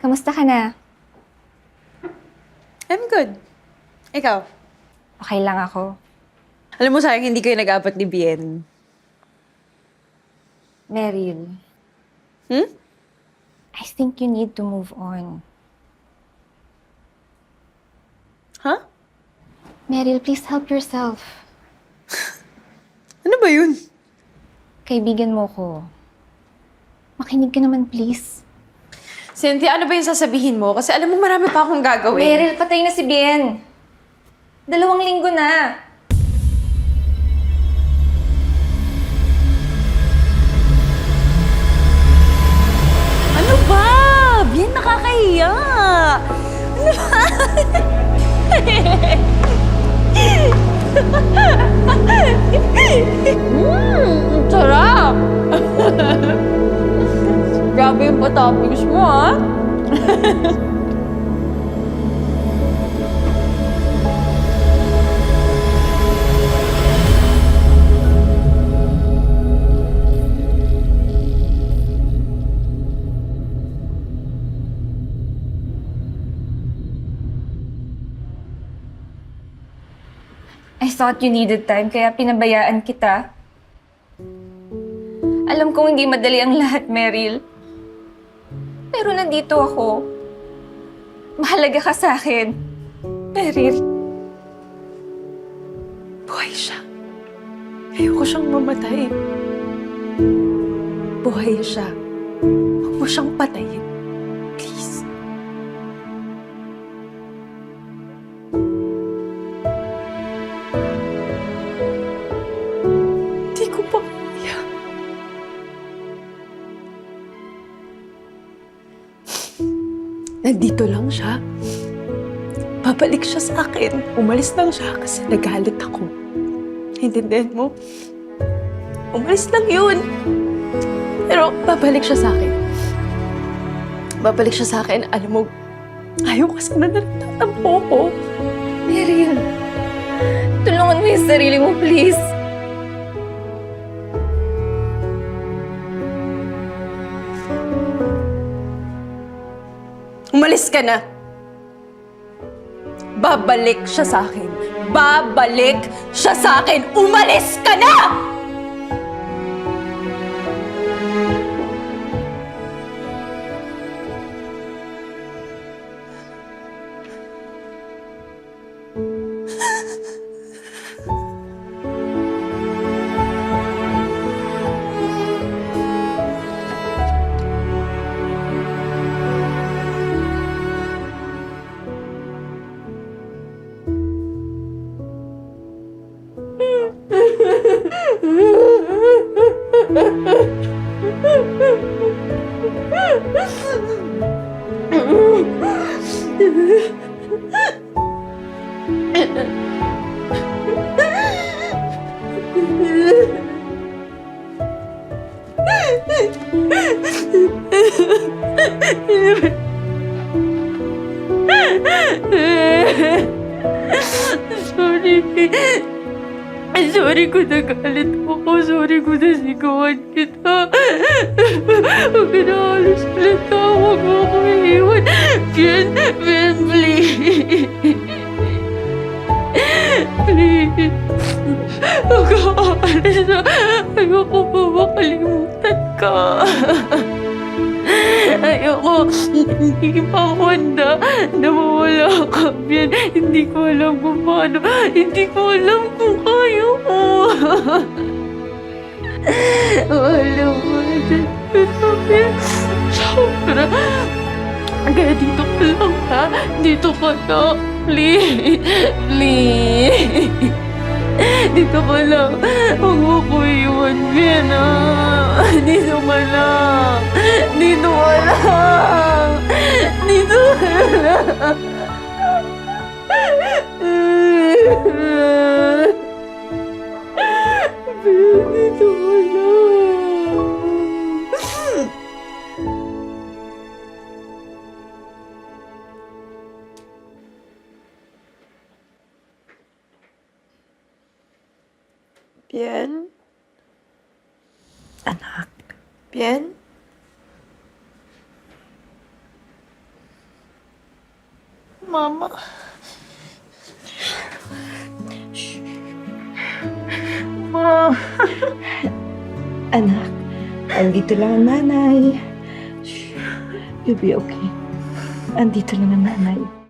Kamusta ka na? I'm good. Ikaw? Okay lang ako. Alam mo, sayang hindi kayo nag-apat ni Bien. Meryl, Hmm? I think you need to move on. Ha? Meryl, please help yourself. Ano ba yun? Kaibigan mo ko. Makinig ka naman, please. Cynthia, ano ba yung sasabihin mo? Kasi alam mo, marami pa akong gagawin. Meryl, patay na si Bien. 2 linggo na. Ano ba? Bien, nakakahiya! Ano ba? Ang sarap! Grabe yung pa-toppings mo, ha? I thought you needed time, kaya pinabayaan kita. Alam kong hindi madali ang lahat, Meryl. Pero nandito ako. Mahalaga ka sa akin. Meryl. Buhay siya. Ayoko siyang mamatay. Buhay siya. Huwag mo siyang patayin. Please. Hindi ko pa kaya. Nandito lang siya. Babalik siya sa akin. Umalis lang siya kasi nagalit ako. Naintindihan mo? Umalis lang yun. Pero babalik siya sa akin. Babalik siya sa akin. Alam mo, ayaw kasi na nagtatampo ko. Meryl. Tulungan mo yung sarili mo, please. Umalis ka na. Babalik siya sa akin. Babalik siya sa akin. Umalis ka na! Sorry. Sorry kung nagalit ako. Sorry kung nasigawan kita. Huwag ka na alis ulit. Huwag mo ako iiwan. Bien, Bien, please. Please. Huwag ka aalis na. Ayoko pa makalimutan ka. Ayoko, hindi pa ako handa na mawala ka, Bien. Hindi ko alam kung paano. Hindi ko alam kung kaya ko. Alam mo, pero Bien, sobra. Kaya dito ka lang, ha? Dito ka na. Please. Please. Dito ka lang. Huwag mo ko iwan, Bien, ha? Dito ka lang. Dito ka lang. Dito ka lang. Bien, dito ka lang. Bien? Anak? Bien? Mama. Ma. Anak, andito lang ang nanay. Shh. You'll be okay. Andito lang ang nanay.